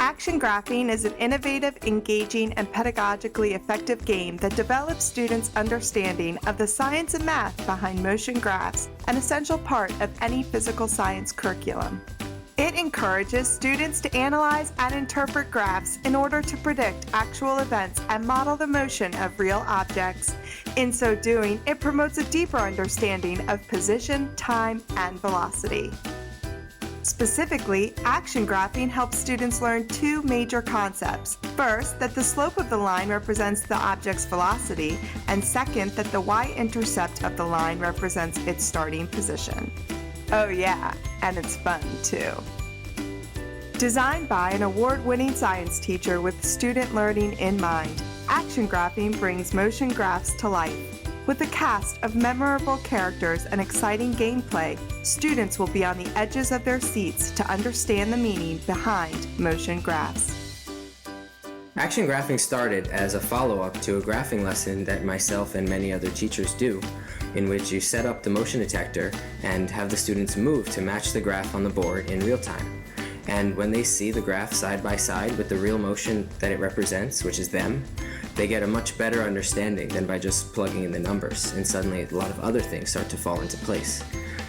Action Graphing is an innovative, engaging, and pedagogically effective game that develops students' understanding of the science and math behind motion graphs, an essential part of any physical science curriculum. It encourages students to analyze and interpret graphs in order to predict actual events and model the motion of real objects. In so doing, it promotes a deeper understanding of position, time, and velocity. Specifically, action graphing helps students learn two major concepts. First, that the slope of the line represents the object's velocity, and second, that the y-intercept of the line represents its starting position. Oh yeah, and it's fun too. Designed by an award-winning science teacher with student learning in mind, action graphing brings motion graphs to life. With a cast of memorable characters and exciting gameplay, students will be on the edges of their seats to understand the meaning behind motion graphs. Action graphing started as a follow-up to a graphing lesson that myself and many other teachers do, in which you set up the motion detector and have the students move to match the graph on the board in real time. And when they see the graph side by side with the real motion that it represents, which is them, they get a much better understanding than by just plugging in the numbers, and suddenly a lot of other things start to fall into place.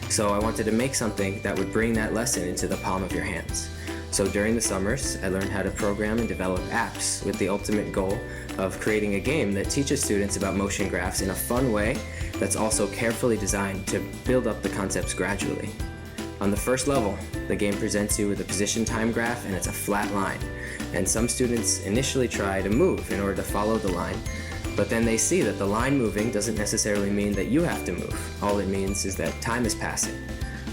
So I wanted to make something that would bring that lesson into the palm of your hands. So during the summers, I learned how to program and develop apps with the ultimate goal of creating a game that teaches students about motion graphs in a fun way that's also carefully designed to build up the concepts gradually. On the first level, the game presents you with a position time graph, and it's a flat line. And some students initially try to move in order to follow the line, but then they see that the line moving doesn't necessarily mean that you have to move. All it means is that time is passing.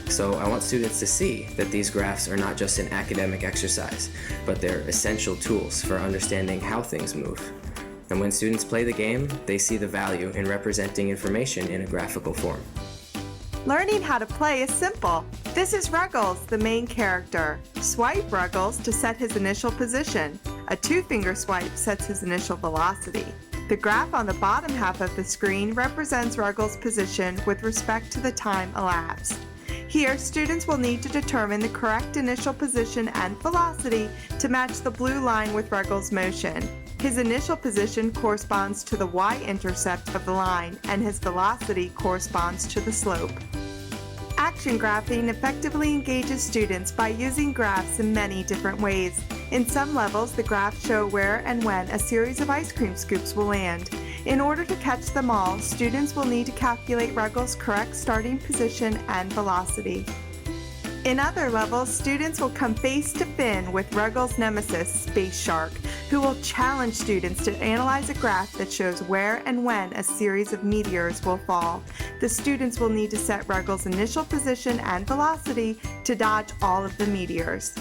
So I want students to see that these graphs are not just an academic exercise, but they're essential tools for understanding how things move. And when students play the game, they see the value in representing information in a graphical form. Learning how to play is simple. This is Ruggles, the main character. Swipe Ruggles to set his initial position. A two-finger swipe sets his initial velocity. The graph on the bottom half of the screen represents Ruggles' position with respect to the time elapsed. Here, students will need to determine the correct initial position and velocity to match the blue line with Ruggles' motion. His initial position corresponds to the y-intercept of the line, and his velocity corresponds to the slope. Action graphing effectively engages students by using graphs in many different ways. In some levels, the graphs show where and when a series of ice cream scoops will land. In order to catch them all, students will need to calculate Ruggles' correct starting position and velocity. In other levels, students will come face to fin with Ruggles' nemesis, Space Shark, who will challenge students to analyze a graph that shows where and when a series of meteors will fall. The students will need to set Ruggles' initial position and velocity to dodge all of the meteors.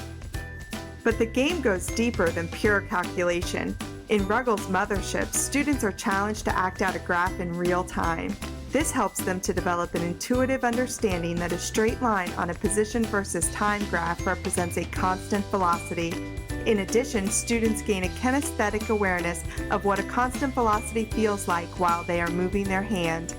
But the game goes deeper than pure calculation. In Ruggles' mothership, students are challenged to act out a graph in real time. This helps them to develop an intuitive understanding that a straight line on a position versus time graph represents a constant velocity. In addition, students gain a kinesthetic awareness of what a constant velocity feels like while they are moving their hand.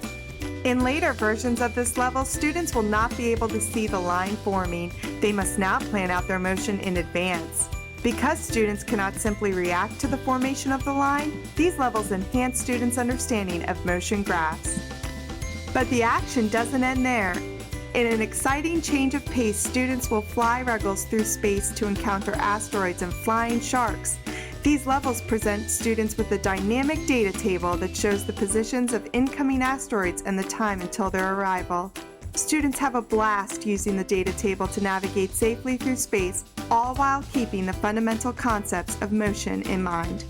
In later versions of this level, students will not be able to see the line forming. They must now plan out their motion in advance. Because students cannot simply react to the formation of the line, these levels enhance students' understanding of motion graphs. But the action doesn't end there. In an exciting change of pace, students will fly Ruggles through space to encounter asteroids and flying sharks. These levels present students with a dynamic data table that shows the positions of incoming asteroids and the time until their arrival. Students have a blast using the data table to navigate safely through space, all while keeping the fundamental concepts of motion in mind.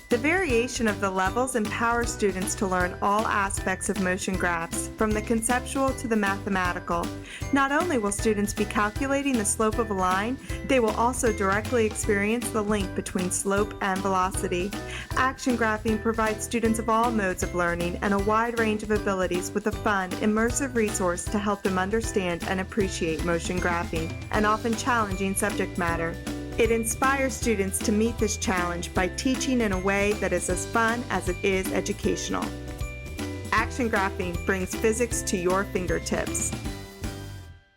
The variation of the levels empowers students to learn all aspects of motion graphs, from the conceptual to the mathematical. Not only will students be calculating the slope of a line, they will also directly experience the link between slope and velocity. Action graphing provides students of all modes of learning and a wide range of abilities with a fun, immersive resource to help them understand and appreciate motion graphing, an often challenging subject matter. It inspires students to meet this challenge by teaching in a way that is as fun as it is educational. Action graphing brings physics to your fingertips.